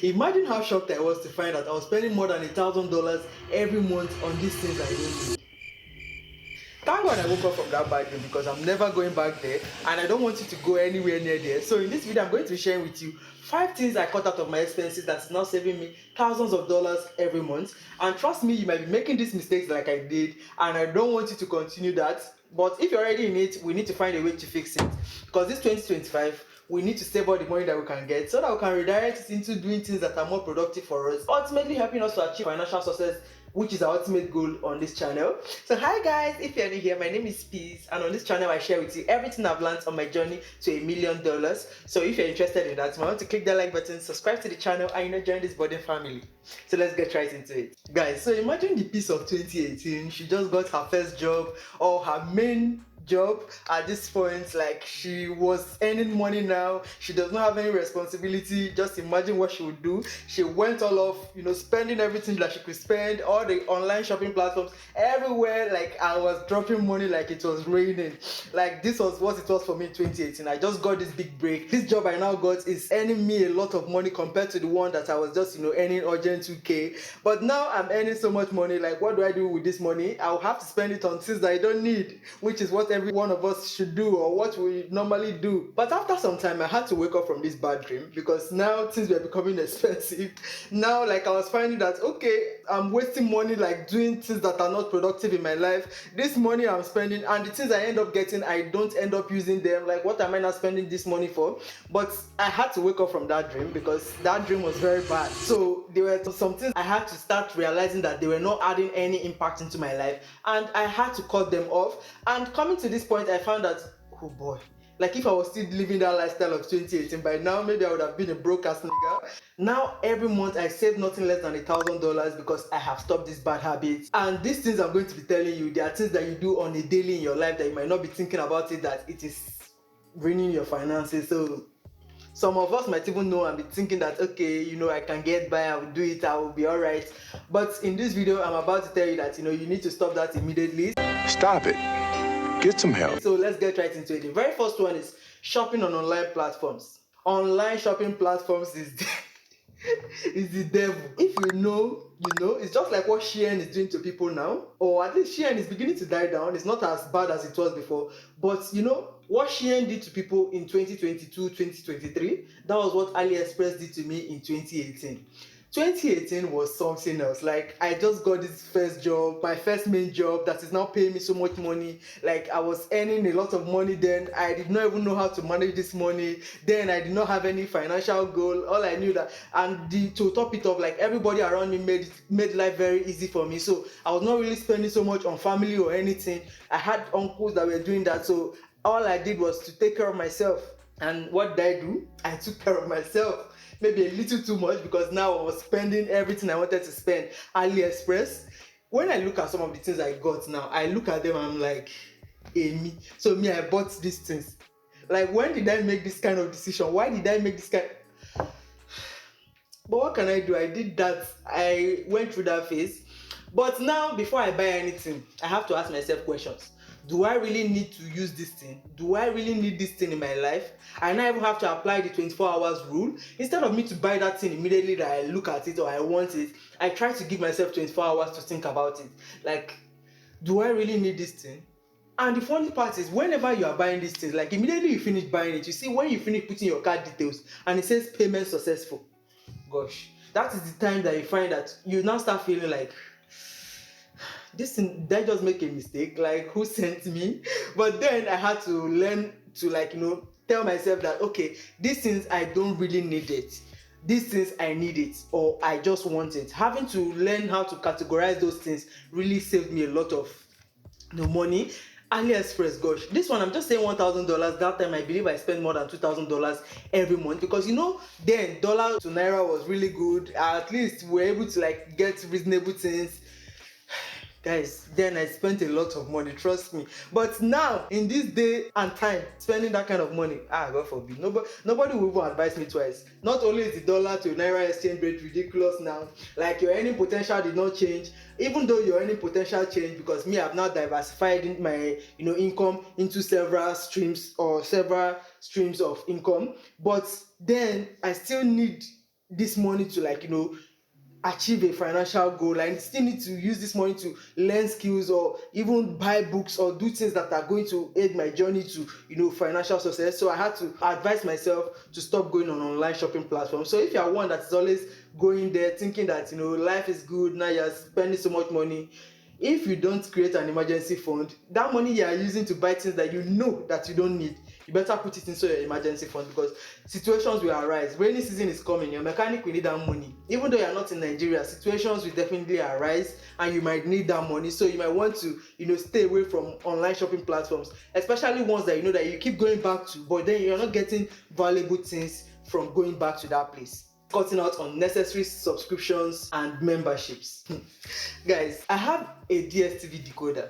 Imagine how shocked I was to find that I was spending more than $1,000 every month on these things I don't need. Thank God I woke up from that bad dream because I'm never going back there and I don't want you to go anywhere near there. So in this video, I'm going to be sharing with you 5 things I cut out of my expenses that's now saving me thousands of dollars every month. And trust me, you might be making these mistakes like I did, and I don't want you to continue that. But if you're already in it, we need to find a way to fix it. Because this 2025, we need to save all the money that we can get so that we can redirect it into doing things that are more productive for us, ultimately helping us to achieve financial success, which is our ultimate goal on this channel. So hi guys, if you're new here, my name is Peace, and on this channel I share with you everything I've learned on my journey to $1,000,000. So if you're interested in that, I want to click that like button, subscribe to the channel, and join this budding family. So let's get right into it, guys. So imagine the Peace of 2018. She just got her first job, or her main job at this point. Like, she was earning money now, she does not have any responsibility. Just imagine what she would do. She went all off, spending everything that she could spend, all the online shopping platforms everywhere. Like, I was dropping money like it was raining. Like, this was what it was for me in 2018. I just got this big break. This job I now got is earning me a lot of money compared to the one that I was just earning urgent 2k. But now I'm earning so much money. Like, what do I do with this money? I'll have to spend it on things that I don't need, which is what every one of us should do, or what we normally do. But after some time, I had to wake up from this bad dream because now things were becoming expensive. Now, like, I was finding that, okay, I'm wasting money, like doing things that are not productive in my life. This money I'm spending, and the things I end up getting, I don't end up using them. Like, what am I not spending this money for? But I had to wake up from that dream because that dream was very bad. So there were some things I had to start realizing that they were not adding any impact into my life, and I had to cut them off. And coming to this point, I found that, oh boy, like, if I was still living that lifestyle of 2018, by now maybe I would have been a broke ass nigga. Now every month I save nothing less than $1,000 because I have stopped this bad habit. And these things I'm going to be telling you, they are things that you do on a daily in your life that you might not be thinking about it, that it is ruining your finances. So some of us might even know and be thinking that, okay, I can get by, I will do it, I will be all right. But in this video, I'm about to tell you that, you need to stop that immediately. Stop it. Get some help. So let's get right into it. The very first one is shopping on online platforms. Online shopping platforms is is the devil. If you know, it's just like what Shein is doing to people now. Or at least Shein is beginning to die down. It's not as bad as it was before. But what Shein did to people in 2022, 2023, that was what AliExpress did to me in 2018. 2018 was something else. Like, I just got this first job, my first main job that is now paying me so much money. Like, I was earning a lot of money then. I did not even know how to manage this money. Then I did not have any financial goal. All I knew that, and to top it off, like, everybody around me made life very easy for me. So I was not really spending so much on family or anything. I had uncles that were doing that. So all I did was to take care of myself. And what did I do? I took care of myself. Maybe a little too much, because now I was spending everything I wanted to spend. AliExpress. When I look at some of the things I got now, I look at them and I'm like, hey, me. So me, I bought these things. Like, when did I make this kind of decision? Why did I make this kind? But what can I do? I did that. I went through that phase. But now, before I buy anything, I have to ask myself questions. Do I really need to use this thing? Do I really need this thing in my life? I now even have to apply the 24 hours rule. Instead of me to buy that thing immediately that I look at it or I want it, I try to give myself 24 hours to think about it. Like, do I really need this thing? And the funny part is, whenever you are buying these things, like, immediately you finish buying it, you see when you finish putting your card details and it says payment successful, gosh, that is the time that you find that you now start feeling like, this thing, did I just make a mistake? Like, who sent me? But then I had to learn to, like, tell myself that, okay, these things I don't really need it. These things I need it, or I just want it. Having to learn how to categorize those things really saved me a lot of money. AliExpress, gosh, this one I'm just saying $1,000. That time I believe I spent more than $2,000 every month, because then dollar to naira was really good. At least we were able to, like, get reasonable things. Guys, then I spent a lot of money, trust me. But now, in this day and time, spending that kind of money, God forbid, nobody will even advise me twice. Not only is the dollar to naira exchange rate ridiculous now, like, your earning potential did not change. Even though your earning potential changed, because me, I've now diversified in my income into several streams of income. But then I still need this money to like, achieve a financial goal. I still need to use this money to learn skills or even buy books or do things that are going to aid my journey to financial success. So I had to advise myself to stop going on online shopping platforms. So if you are one that is always going there thinking that life is good, now you're spending so much money, if you don't create an emergency fund, that money you are using to buy things that that you don't need, you better put it into your emergency fund, because situations will arise. Rainy season is coming, your mechanic will need that money. Even though you're not in Nigeria, situations will definitely arise and you might need that money. So you might want to stay away from online shopping platforms, especially ones that that you keep going back to, but then you're not getting valuable things from going back to that place. Cutting out unnecessary subscriptions and memberships. Guys, I have a DSTV decoder,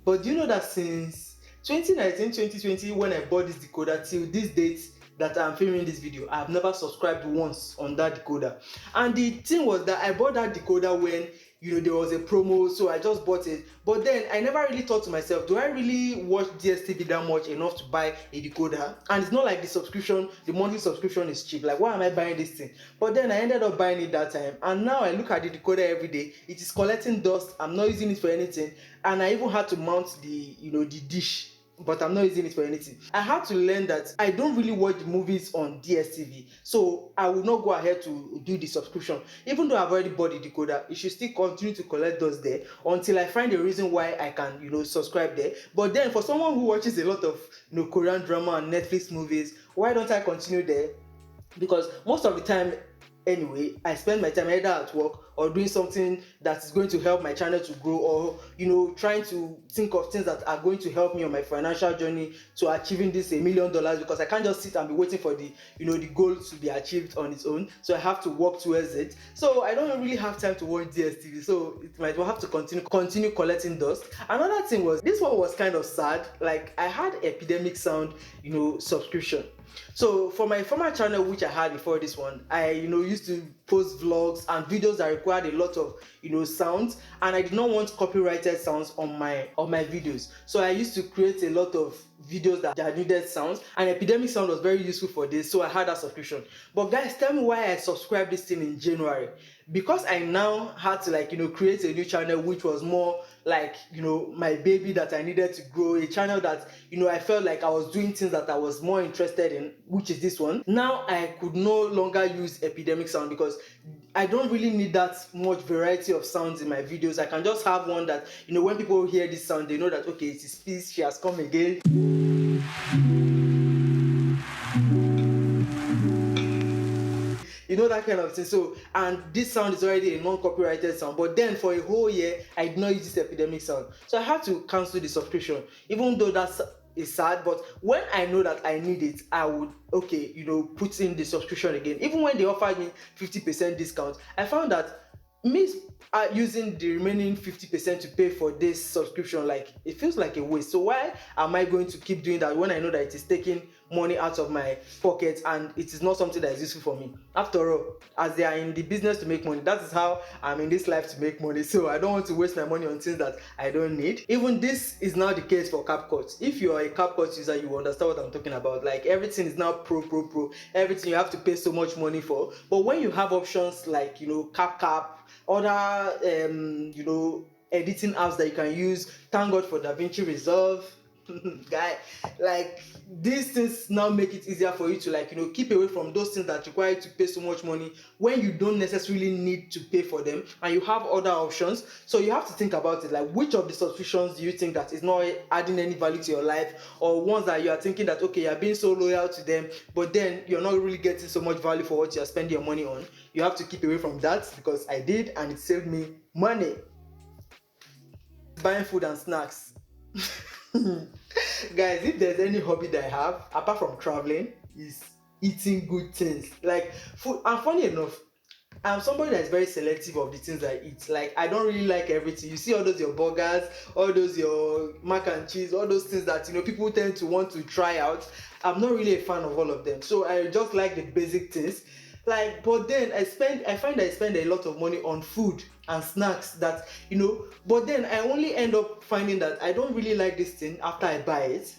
but do you know that since 2019, 2020, when I bought this decoder till this date that I'm filming this video, I have never subscribed once on that decoder. And the thing was that I bought that decoder when there was a promo, so I just bought it. But then I never really thought to myself, do I really watch DSTV that much enough to buy a decoder? And it's not like the monthly subscription is cheap. Like, why am I buying this thing? But then I ended up buying it that time, and now I look at the decoder every day. It is collecting dust. I'm not using it for anything, and I even had to mount the the dish, but I'm not using it for anything. I had to learn that I don't really watch movies on DSTV, so I will not go ahead to do the subscription. Even though I've already bought the decoder, it should still continue to collect those there until I find a reason why I can subscribe there. But then for someone who watches a lot of Korean drama and Netflix movies, why don't I continue there? Because most of the time anyway, I spend my time either at work or doing something that is going to help my channel to grow, or trying to think of things that are going to help me on my financial journey to achieving this $1 million, because I can't just sit and be waiting for the the goal to be achieved on its own. So I have to work towards it. So I don't really have time to watch DSTV, so it might have to continue collecting dust. Another thing was, this one was kind of sad. Like, I had Epidemic Sound subscription. So for my former channel, which I had before this one, I used to post vlogs and videos that required a lot of sounds, and I did not want copyrighted sounds on my videos. So I used to create a lot of videos that needed sounds, and Epidemic Sound was very useful for this, so I had that subscription. But guys, tell me why I subscribed this thing in January. Because I now had to create a new channel, which was more like my baby that I needed to grow, a channel that I felt like I was doing things that I was more interested in, which is this one. Now I could no longer use Epidemic Sound because I don't really need that much variety of sounds in my videos. I can just have one that when people hear this sound, they know that okay, it is Peace, she has come again. That kind of thing. So, and this sound is already a non-copyrighted sound, but then for a whole year I did not use this Epidemic Sound, so I had to cancel the subscription. Even though that's sad, but when I know that I need it, I would put in the subscription again. Even when they offered me 50% discount, I found that me using the remaining 50% to pay for this subscription, like, it feels like a waste. So why am I going to keep doing that when I know that it is taking money out of my pocket and it is not something that is useful for me? After all, as they are in the business to make money, that is how I'm in this life, to make money. So I don't want to waste my money on things that I don't need. Even this is now the case for CapCut. If you are a CapCut user, you understand what I'm talking about. Like, everything is now pro. Everything you have to pay so much money for. But when you have options like CapCut, other editing apps that you can use, thank God for DaVinci Resolve, guy, like, these things now make it easier for you to keep away from those things that require you to pay so much money when you don't necessarily need to pay for them, and you have other options. So you have to think about it, like, which of the subscriptions do you think that is not adding any value to your life, or ones that you are thinking that okay, you're being so loyal to them, but then you're not really getting so much value for what you're spending your money on. You have to keep away from that, because I did, and it saved me money. Buying food and snacks. Guys, if there's any hobby that I have apart from traveling, is eating good things like food. And funny enough, I'm somebody that's very selective of the things I eat. Like, I don't really like everything. You see all those your burgers, all those your mac and cheese, all those things that people tend to want to try out. I'm not really a fan of all of them. So I just like the basic things. Like, but then I find I spend a lot of money on food and snacks that but then I only end up finding that I don't really like this thing after I buy it.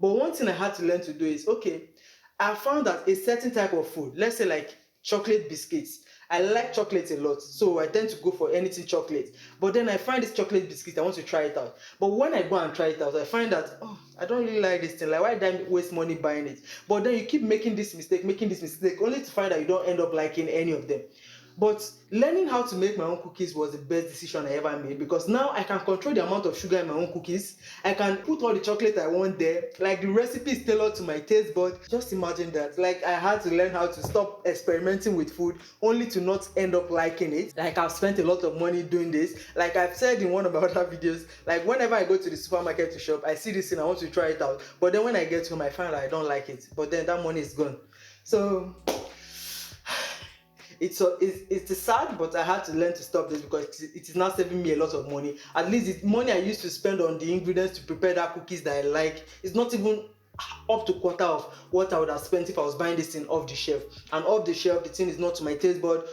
But one thing I had to learn to do is, okay, I found that a certain type of food, let's say like chocolate biscuits. I like chocolate a lot, so I tend to go for anything chocolate. But then I find this chocolate biscuit, I want to try it out. But when I go and try it out, I find that, oh, I don't really like this thing. Like, why did I waste money buying it? But then you keep making this mistake, only to find that you don't end up liking any of them. But learning how to make my own cookies was the best decision I ever made, because now I can control the amount of sugar in my own cookies. I can put all the chocolate I want there. Like, the recipe is tailored to my taste bud. Just imagine that. Like, I had to learn how to stop experimenting with food only to not end up liking it. Like, I've spent a lot of money doing this. Like I've said in one of my other videos, like whenever I go to the supermarket to shop, I see this thing, I want to try it out. But then when I get home, I find that I don't like it. But then that money is gone. So it's sad, but I had to learn to stop this, because it is now saving me a lot of money. At least the money I used to spend on the ingredients to prepare that cookies that I like is not even up to quarter of what I would have spent if I was buying this thing off the shelf. And off the shelf, the thing is not to my taste bud.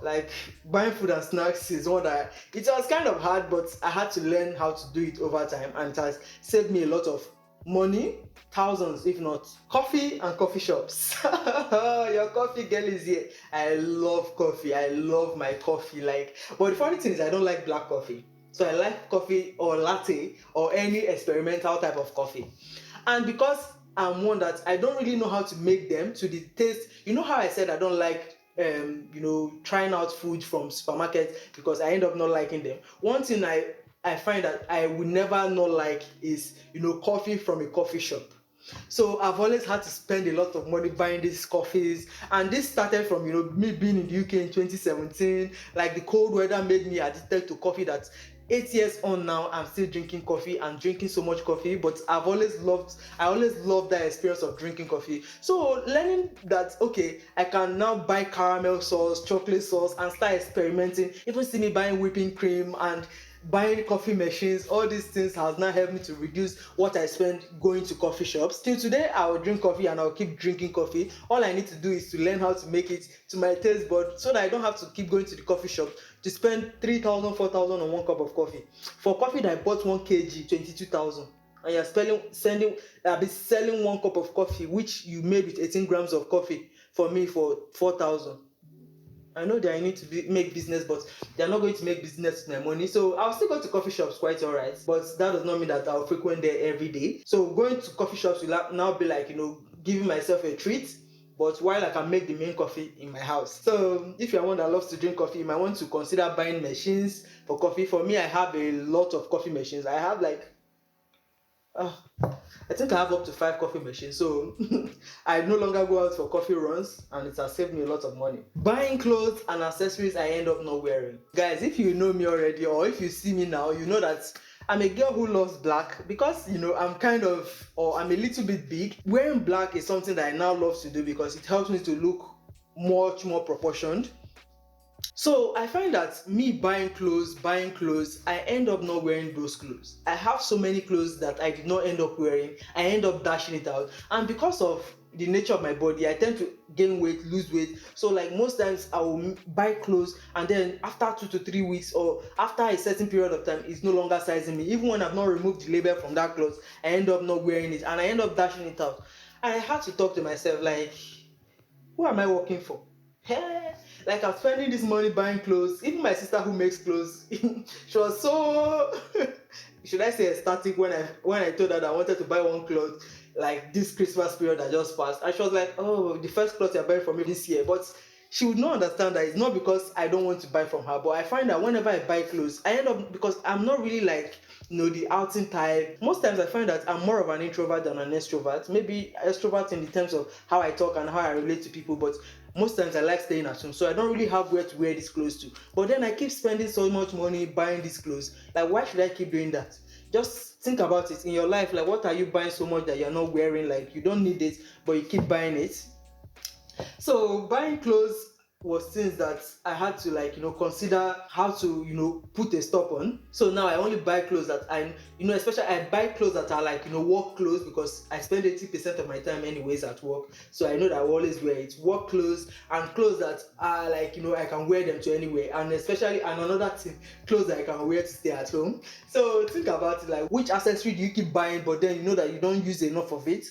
Like, buying food and snacks is one that it was kind of hard, but I had to learn how to do it over time, and it has saved me a lot of money, thousands if not. Coffee and coffee shops. Your coffee girl is here. I love coffee. I love my coffee. Like, but the funny thing is, I don't like black coffee. So I like coffee or latte or any experimental type of coffee. And because I'm one that I don't really know how to make them to the taste. You know how I said I don't like trying out food from supermarkets because I end up not liking them. One thing I find that I would never not like is coffee from a coffee shop. So I've always had to spend a lot of money buying these coffees, and this started from me being in the UK in 2017. Like, the cold weather made me addicted to coffee. That 8 years on now, I'm still drinking coffee and drinking so much coffee, but I always loved that experience of drinking coffee. So learning that, okay, I can now buy caramel sauce, chocolate sauce, and start experimenting. Even see me buying whipping cream and buying coffee machines. All these things has now helped me to reduce what I spend going to coffee shops. Till today, I will drink coffee and I'll keep drinking coffee. All I need to do is to learn how to make it to my taste bud, so that I don't have to keep going to the coffee shop to spend 3,000, 4,000 on one cup of coffee. For coffee that I bought 1 kg, 22,000. And you're selling 1 cup of coffee, which you made with 18 grams of coffee, for me for 4,000. I know that I need to make business, but they're not going to make business with my money. So I'll still go to coffee shops quite alright, but that does not mean that I'll frequent there every day. So going to coffee shops will now be like, giving myself a treat, but while I can make the main coffee in my house. So if you're one that loves to drink coffee, you might want to consider buying machines for coffee. For me, I have a lot of coffee machines. I have I think I have up to 5 coffee machines, so I no longer go out for coffee runs, and it has saved me a lot of money. Buying clothes and accessories I end up not wearing. Guys, if you know me already, or if you see me now, you know that I'm a girl who loves black, because I'm a little bit big. Wearing black is something that I now love to do because it helps me to look much more proportioned. So I find that me buying clothes, I end up not wearing those clothes. I have so many clothes that I did not end up wearing. I end up dashing it out. And because of the nature of my body, I tend to gain weight, lose weight. So like most times I will buy clothes, and then after 2 to 3 weeks, or after a certain period of time, it's no longer sizing me. Even when I've not removed the label from that clothes, I end up not wearing it, and I end up dashing it out. And I had to talk to myself, like, who am I working for? Like, I'm spending this money buying clothes. Even my sister who makes clothes, she was so should I say ecstatic when I told her that I wanted to buy one cloth like this Christmas period that just passed. And she was like, oh, the first cloth you're buying from me this year. But she would not understand that it's not because I don't want to buy from her, but I find that whenever I buy clothes, I end up, because I'm not really like the outing type. Most times I find that I'm more of an introvert than an extrovert. Maybe extrovert in the terms of how I talk and how I relate to people, but most times I like staying at home, so I don't really have where to wear these clothes to. But then I keep spending so much money buying these clothes. Like, why should I keep doing that? Just think about it in your life. Like, what are you buying so much that you're not wearing? Like, you don't need it, but you keep buying it. So buying clothes was things that I had to consider how to put a stop on. So now I only buy clothes that especially I buy clothes that are work clothes, because I spend 80% of my time anyways at work. So I know that I will always wear it. Work clothes and clothes that are I can wear them to anywhere. And especially, and another thing, clothes that I can wear to stay at home. So think about it, like, which accessory do you keep buying, but then you know that you don't use enough of it?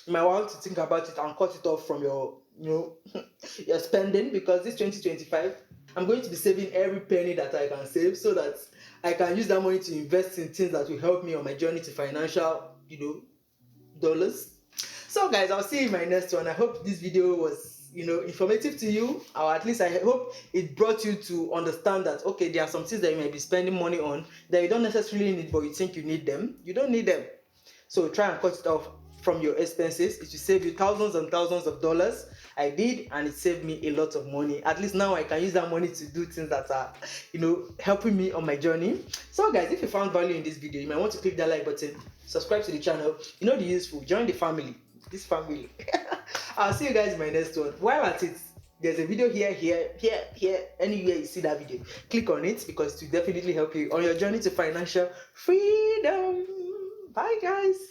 You might want to think about it and cut it off from your you're spending, because this 2025 I'm going to be saving every penny that I can save, so that I can use that money to invest in things that will help me on my journey to financial, dollars. So guys, I'll see you in my next one. I hope this video was, informative to you, or at least I hope it brought you to understand that, okay, there are some things that you might be spending money on that you don't necessarily need, but you think you need them. You don't need them. So try and cut it off from your expenses. It will save you thousands and thousands of dollars. I did, and it saved me a lot of money. At least now I can use that money to do things that are, helping me on my journey. So guys, if you found value in this video, you might want to click that like button, subscribe to the channel, the useful, join the family, this family. I'll see you guys in my next one. While at it, there's a video here, anywhere you see that video, click on it, because it will definitely help you on your journey to financial freedom. Bye guys.